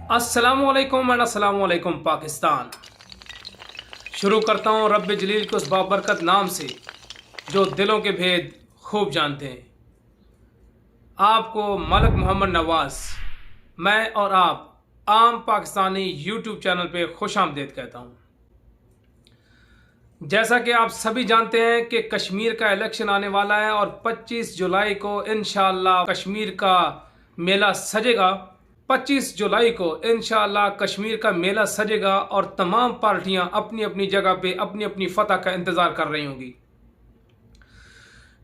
अस्सलामुअलैकुम अस्सलामुअलैकुम पाकिस्तान। शुरू करता हूँ रब्बे जलील के उस बाबरकत नाम से जो दिलों के भेद खूब जानते हैं। आपको मलक मोहम्मद नवाज, मैं और आप आम पाकिस्तानी यूट्यूब चैनल पे खुश आमदीद कहता हूँ। जैसा कि आप सभी जानते हैं कि कश्मीर का इलेक्शन आने वाला है और 25 जुलाई को इंशाअल्लाह कश्मीर का मेला सजेगा। 25 जुलाई को इंशाअल्लाह कश्मीर का मेला सजेगा और तमाम पार्टियां अपनी अपनी जगह पे अपनी अपनी फतह का इंतज़ार कर रही होंगी।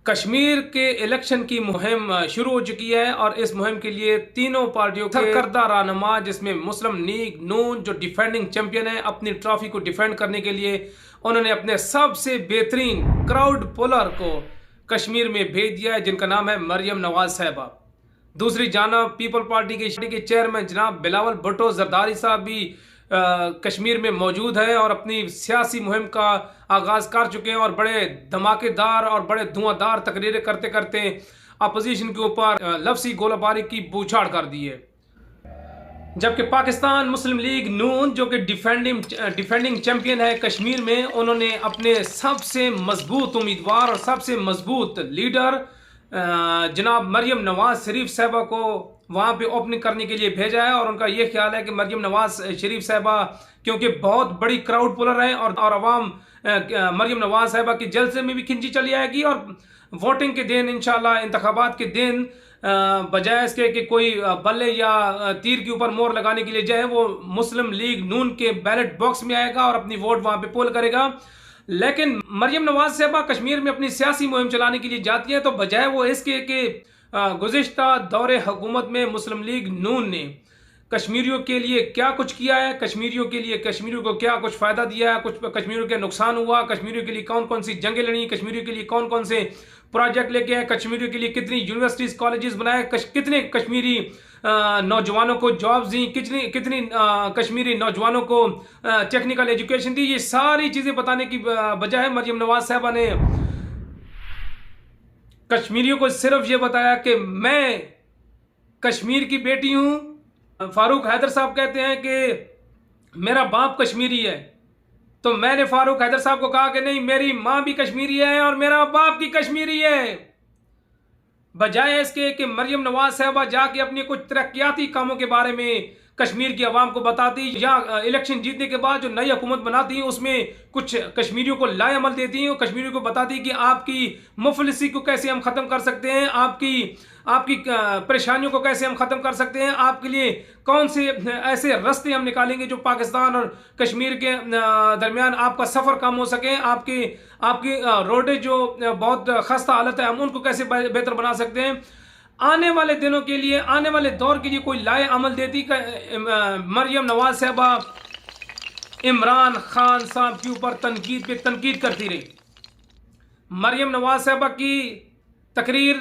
कश्मीर के इलेक्शन की मुहिम शुरू हो चुकी है और इस मुहिम के लिए तीनों पार्टियों के सरकर्दा रहनुमा, जिसमें मुस्लिम लीग नून जो डिफेंडिंग चैंपियन है, अपनी ट्रॉफी को डिफेंड करने के लिए उन्होंने अपने सबसे बेहतरीन क्राउड पुलर को कश्मीर में भेज दिया है, जिनका नाम है मरियम नवाज साहिबा। दूसरी जानब पीपल पार्टी के चेयरमैन जनाब बिलावल भुट्टो जरदारी साहब भी कश्मीर में मौजूद है और अपनी सियासी मुहिम का आगाज कर चुके हैं और बड़े धमाकेदार और बड़े धुआंधार तकरीरें करते करते अपोजिशन के ऊपर लफ्ज़ी गोलाबारी की बौछार कर दी है। जबकि पाकिस्तान मुस्लिम लीग नून जो कि डिफेंडिंग चैंपियन है कश्मीर में, उन्होंने अपने सबसे मजबूत उम्मीदवार और सबसे मजबूत लीडर जनाब मरियम नवाज शरीफ साहबा को वहाँ पे ओपनिंग करने के लिए भेजा है। और उनका ये ख्याल है कि मरियम नवाज शरीफ साहबा क्योंकि बहुत बड़ी क्राउड पुलर है और अवाम मरियम नवाज साहबा की जलसे में भी खिंची चली आएगी और वोटिंग के दिन इंशाल्लाह इंतखाबात के दिन बजाय इसके कि कोई बल्ले या तीर के ऊपर मोहर लगाने के लिए जाए, वो मुस्लिम लीग नून के बैलेट बॉक्स में आएगा और अपनी वोट वहाँ पे पोल करेगा। लेकिन मरियम नवाज साहबा कश्मीर में अपनी सियासी मुहिम चलाने के लिए जाती है तो बजाय वो इसके कि गुज़िश्ता दौरे हुकूमत में मुस्लिम लीग नून ने कश्मीरियों के लिए क्या कुछ किया है, कश्मीरियों के लिए कश्मीरियों को क्या कुछ फ़ायदा दिया है, कुछ कश्मीरियों के नुकसान हुआ, कश्मीरियों के लिए कौन कौन सी जंगें लड़ी, कश्मीरियों के लिए कौन कौन से प्रोजेक्ट लेके आए, कश्मीरियों के लिए कितनी यूनिवर्सिटीज़ कॉलेजेस बनाए, कितने कश्मीरी नौजवानों को जॉब्स दी, कितनी कश्मीरी नौजवानों को टेक्निकल एजुकेशन दी। ये सारी चीज़ें बताने की बजाय मरियम नवाज साहबा ने कश्मीरियों को सिर्फ ये बताया कि मैं कश्मीर की बेटी हूँ। फारूक हैदर साहब कहते हैं कि मेरा बाप कश्मीरी है, तो मैंने फारूक हैदर साहब को कहा कि नहीं, मेरी माँ भी कश्मीरी है और मेरा बाप भी कश्मीरी है। बजाय इसके कि मरियम नवाज साहबा जाके अपने कुछ तरक्याती कामों के बारे में कश्मीर की आवाम को बताती या इलेक्शन जीतने के बाद जो नई हुकूमत बनाती है उसमें कुछ कश्मीरियों को लाएअमल देती हैं, कश्मीरियों को बताती कि आपकी मुफलिसी को कैसे हम ख़त्म कर सकते हैं, आपकी परेशानियों को कैसे हम ख़त्म कर सकते हैं, आपके लिए कौन से ऐसे रास्ते हम निकालेंगे जो पाकिस्तान और कश्मीर के दरमियान आपका सफ़र कम हो सके, आपकी रोडें जो बहुत खस्ता हालत है हम उनको कैसे बेहतर बना सकते हैं। आने वाले दिनों के लिए, आने वाले दौर के लिए कोई लाए अमल देती का मरियम नवाज साहबा इमरान खान साहब के ऊपर तनकीद पे तनकीद करती रही। मरियम नवाज साहबा की तकरीर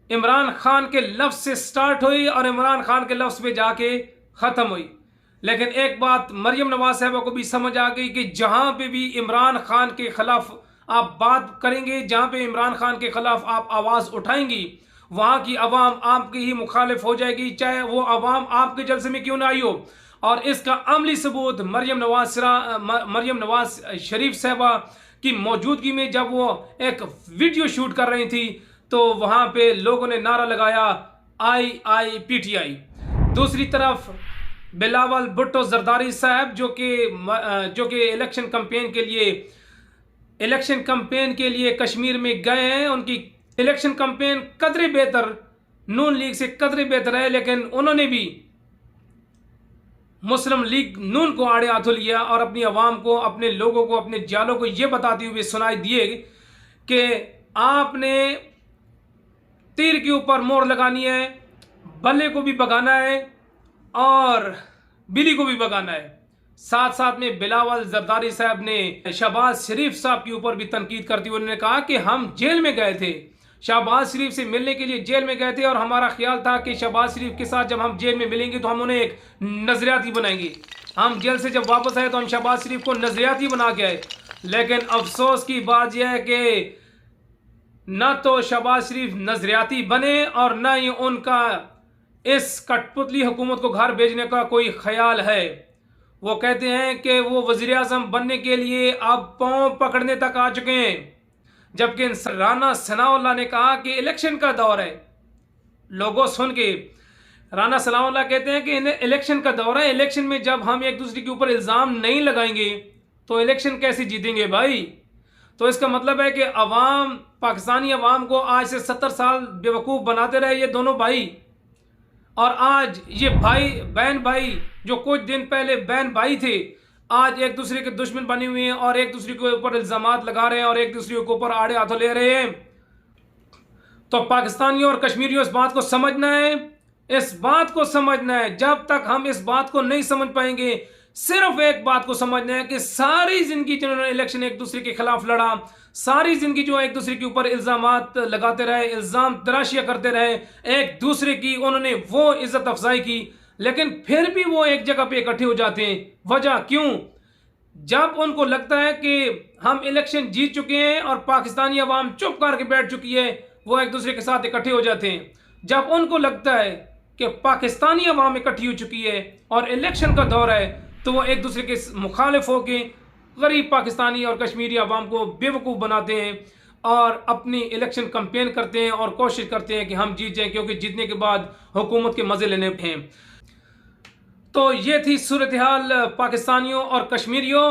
इमरान खान के लफ्ज़ से स्टार्ट हुई और इमरान खान के लफ्ज़ पे जाके ख़त्म हुई। लेकिन एक बात मरियम नवाज साहबा को भी समझ आ गई कि जहाँ पे भी इमरान खान के ख़िलाफ़ आप बात करेंगे, जहाँ पे इमरान खान के ख़िलाफ़ आप आवाज़ उठाएंगी, वहाँ की आवाम आपकी ही मुखालिफ हो जाएगी, चाहे वो आवाम आपके जलसे में क्यों ना आई हो। और इसका अमली सबूत मरियम नवाज शरीफ साहबा की मौजूदगी में जब वो एक वीडियो शूट कर रही थी तो वहाँ पे लोगों ने नारा लगाया IIPTI। दूसरी तरफ बिलावल भुट्टो जरदारी साहब जो कि इलेक्शन कंपेन के लिए कश्मीर में गए हैं, उनकी इलेक्शन कंपेन कदरे बेहतर, नून लीग से कदरे बेहतर है, लेकिन उन्होंने भी मुस्लिम लीग नून को आड़े हाथों लिया और अपनी आवाम को, अपने लोगों को, अपने जालों को ये बताते हुए सुनाई दिए कि आपने तीर के ऊपर मोहर लगानी है, बल्ले को भी भगाना है और बिल्ली को भी भगाना है। साथ साथ में बिलावल जरदारी साहब ने शहबाज शरीफ साहब के ऊपर भी तनकीद करते हुए उन्होंने कहा कि हम जेल में गए थे, शहबाज शरीफ से मिलने के लिए जेल में गए थे और हमारा ख्याल था कि शहबाज शरीफ के साथ जब हम जेल में मिलेंगे तो हम उन्हें एक नजरियाती बनाएंगे। हम जेल से जब वापस आए तो हम शहबाज शरीफ को नजरियाती बना के आए। लेकिन अफसोस की बात यह है कि न तो शहबाज शरीफ नजरियाती बने और न ही उनका इस कठपुतली हुकूमत को घर भेजने का कोई ख्याल है। वो कहते हैं कि वो वजीर आजम बनने के लिए अब पांव पकड़ने तक आ चुके हैं, जबकि राना सनाउल्लाह ने कहा कि इलेक्शन का दौर है। लोगों सुन के राना सनाउल्लाह कहते हैं कि इन्हें इलेक्शन का दौर है, इलेक्शन में जब हम एक दूसरे के ऊपर इल्ज़ाम नहीं लगाएंगे तो इलेक्शन कैसे जीतेंगे भाई। तो इसका मतलब है कि अवाम, पाकिस्तानी अवाम को आज से 70 साल बेवकूफ़ बनाते रहे ये दोनों भाई, और आज ये भाई बहन भाई जो कुछ दिन पहले बहन भाई थे, आज एक दूसरे के दुश्मन बने हुए हैं और एक दूसरे के ऊपर इल्ज़ामात लगा रहे हैं और एक दूसरे के ऊपर आड़े हाथों ले रहे हैं। तो पाकिस्तानियों और कश्मीरियों इस बात को समझना है, इस बात को समझना है। जब तक हम इस बात को नहीं समझ पाएंगे, सिर्फ एक बात को समझना है कि सारी जिंदगी जिन्होंने इलेक्शन एक दूसरे के खिलाफ लड़ा, सारी जिंदगी जो एक दूसरे के ऊपर इल्जामात लगाते रहे, इल्जाम तराशियां करते रहे एक दूसरे की, उन्होंने वो इज्जत अफजाई की, लेकिन फिर भी वो एक जगह पे इकट्ठे हो जाते हैं। वजह क्यों? जब उनको लगता है कि हम इलेक्शन जीत चुके हैं और पाकिस्तानी अवाम चुप करके बैठ चुकी है, वो एक दूसरे के साथ इकट्ठे हो जाते हैं। जब उनको लगता है कि पाकिस्तानी अवाम इकट्ठी हो चुकी है और इलेक्शन का दौर है, तो वो एक दूसरे के मुखालिफ होके गरीब पाकिस्तानी और कश्मीरी अवाम को बेवकूफ़ बनाते हैं और अपनी इलेक्शन कैंपेन करते हैं और कोशिश करते हैं कि हम जीत जाएं, क्योंकि जीतने के बाद हुकूमत के मज़े लेने हैं। तो ये थी सूरत हाल पाकिस्तानियों और कश्मीरियों,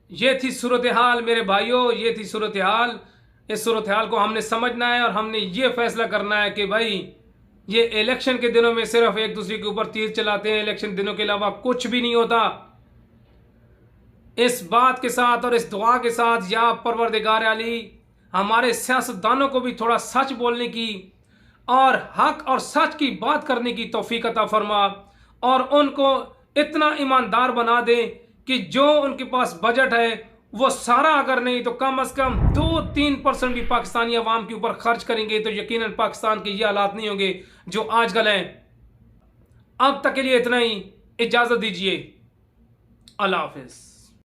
ये थी सूरत हाल मेरे भाइयों, ये थी सूरत हाल। इस सूरत हाल को हमने समझना है और हमने ये फैसला करना है कि भाई ये इलेक्शन के दिनों में सिर्फ एक दूसरे के ऊपर तीर चलाते हैं, इलेक्शन दिनों के अलावा कुछ भी नहीं होता। इस बात के साथ और इस दुआ के साथ, या परवरदिगार आली हमारे सियासतदानों को भी थोड़ा सच बोलने की और हक और सच की बात करने की तौफीक अता फरमा, और उनको इतना ईमानदार बना दे कि जो उनके पास बजट है वो सारा, अगर नहीं तो कम से कम 2-3% भी पाकिस्तानी अवाम के ऊपर खर्च करेंगे तो यकीनन पाकिस्तान के ये हालात नहीं होंगे जो आजकल हैं। अब तक के लिए इतना ही, इजाज़त दीजिए, अल्लाह हाफिज़।